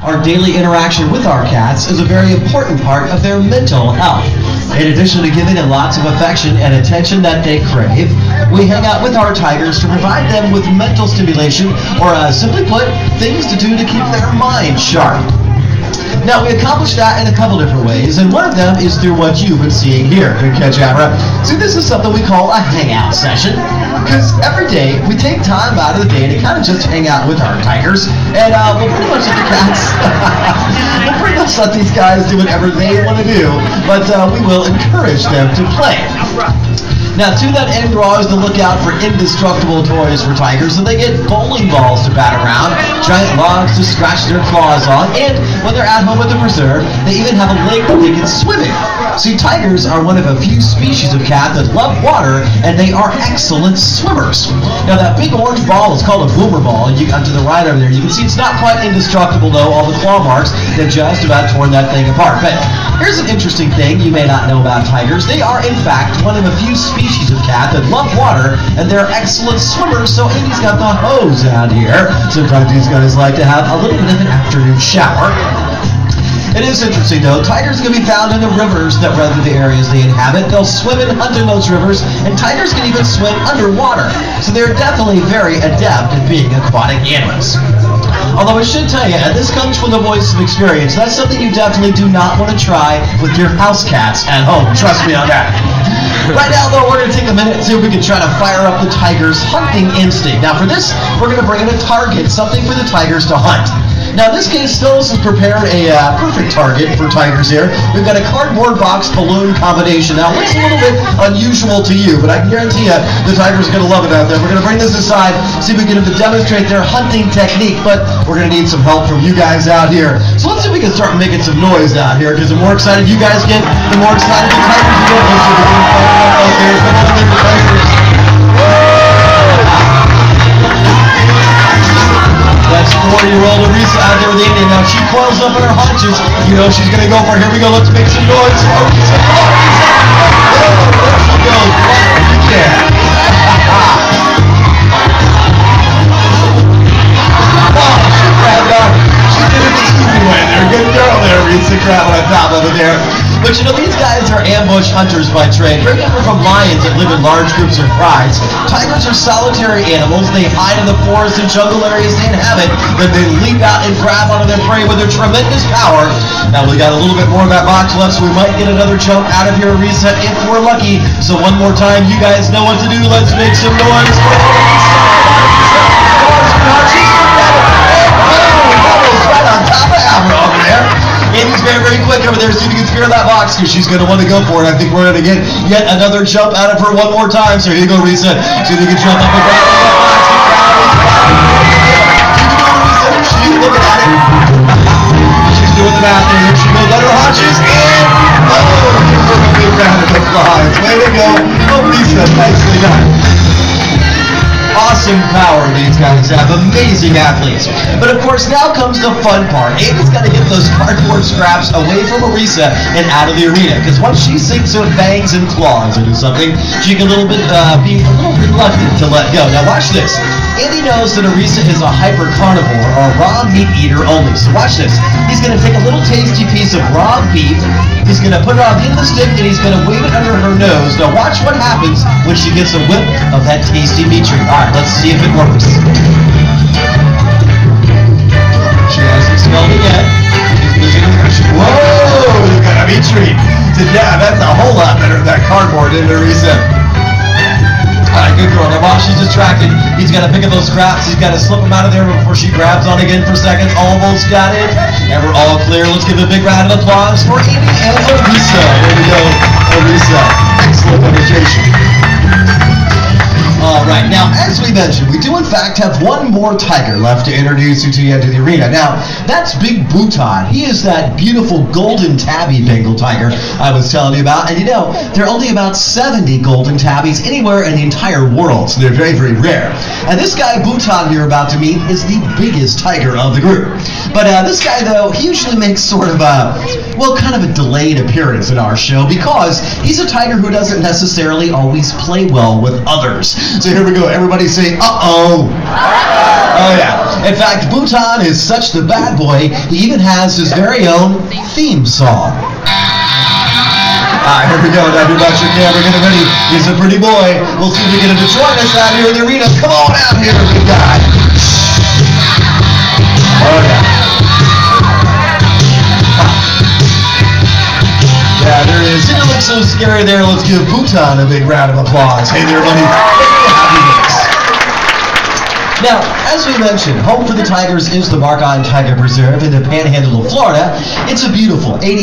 Our daily interaction with our cats is a very important part of their mental health. In addition to giving them lots of affection and attention that they crave, we hang out with our tigers to provide them with mental stimulation, or simply put, things to do to keep their mind sharp. Now, we accomplish that in a couple different ways, and one of them is through what you've been seeing here in Ketchabra. See, this is something we call a hangout session, because every day we take time out of the day to kind of just hang out with our tigers, and we'll pretty much let the cats, we'll pretty much let these guys do whatever they want to do, but we will encourage them to play. Now, to that end, we're always to look out for indestructible toys for tigers, so they get bowling balls to bat around, giant logs to scratch their claws on, and when they're at home at the preserve, they even have a lake that they can swim in. See, tigers are one of a few species of cat that love water, and they are excellent swimmers. Now, that big orange ball is called a boomer ball. To the right over there, you can see it's not quite indestructible, though. All the claw marks have just about torn that thing apart. But here's an interesting thing you may not know about tigers. They are, in fact, one of a few species of cat that love water, and they're excellent swimmers. So Andy's got the hose out here. Sometimes these guys like to have a little bit of an afternoon shower. It is interesting, though. Tigers can be found in the rivers that run through the areas they inhabit. They'll swim and hunt in those rivers, and tigers can even swim underwater. So they're definitely very adept at being aquatic animals. Although I should tell you, and this comes from the voice of experience, that's something you definitely do not want to try with your house cats at home. Trust me on that. Right now, though, we're going to take a minute and see if we can try to fire up the tiger's hunting instinct. Now, for this, we're going to bring in a target, something for the tigers to hunt. Now, in this case, Phyllis has prepared a perfect target for tigers here. We've got a cardboard box balloon combination. Now, it looks a little bit unusual to you, but I can guarantee you the tiger's going to love it out there. We're going to bring this aside, see if we can demonstrate their hunting technique, but we're going to need some help from you guys out here. So let's see if we can start making some noise out here, because the more excited you guys get, the more excited the tigers get. Let's see if we can fire up out there. Let's go for tigers. That's 4-year-old Arisa out there with India. Now she coils up on her haunches. You know she's going to go for it. Here we go. Let's make some noise. Arisa. Oh, there she goes. You can. Wow, she grabbed on. She did it the easy way there. Good girl there, Arisa, grabbing on top of it there. But you know, these guys are ambush hunters by trade. Very different from lions that live in large groups or prides. Tigers are solitary animals. They hide in the forest and jungle areas they inhabit. Then they leap out and grab onto their prey with their tremendous power. Now, we got a little bit more of that box left, so we might get another jump out of here, Arisa, if we're lucky. So one more time, you guys know what to do. Let's make some noise for Arisa. Almost right on top of Abra over there. Andy's very, very quick over there. See if you can spear that box, because she's going to want to go for it. I think we're going to get yet another jump out of her one more time. So here you go, Risa. See if you can jump up and grab that box. She's looking at it. She's doing the math. And here she goes on her haunches. And, oh, round of applause. Way to go. Oh, Risa, nicely done. Awesome power these guys have. Amazing athletes. But of course, now comes the fun part. Andy's got to get those cardboard scraps away from Arisa and out of the arena. Because once she sinks her fangs and claws into something, she can be a little reluctant to let go. Now watch this. Andy knows that Arisa is a hyper carnivore, or raw meat eater only. So watch this. He's going to take a little tasty piece of raw beef. He's going to put it on the end of the stick, and he's going to wave it under her nose. Now watch what happens when she gets a whiff of that tasty meat treat. All right, let's see if it works. She hasn't smelled it yet. Whoa, you got a meat treat. Yeah, that's a whole lot better than that cardboard, isn't it, Arisa? All right, good girl. Now while she's distracted, he's got to pick up those scraps. He's got to slip them out of there before she grabs on again for seconds. Almost got it. And we're all clear. Let's give a big round of applause for Andy and Arisa. There we go, Arisa. Excellent penetration. All right, now, as we mentioned, we do in fact have one more tiger left to introduce you to the end of the arena. Now, that's Big Bhutan. He is that beautiful golden tabby Bengal tiger I was telling you about. And you know, there are only about 70 golden tabbies anywhere in the entire world, so they're very, very rare. And this guy, Bhutan, you're about to meet, is the biggest tiger of the group. But this guy, though, he usually makes sort of kind of a delayed appearance in our show because he's a tiger who doesn't necessarily always play well with others. So here we go. Everybody say, uh-oh. Oh, yeah. In fact, Bhutan is such the bad boy, he even has his very own theme song. Here we go. Now, do about your camera. Get it ready. He's a pretty boy. We'll see if we get him to join us out here in the arena. Come on out here, big guy. Oh, yeah. Yeah, there he is. Didn't look so scary there. Let's give Bhutan a big round of applause. Hey there, buddy. Now, as we mentioned, home for the Tigers is the Markon Tiger Preserve in the Panhandle of Florida. It's a beautiful 80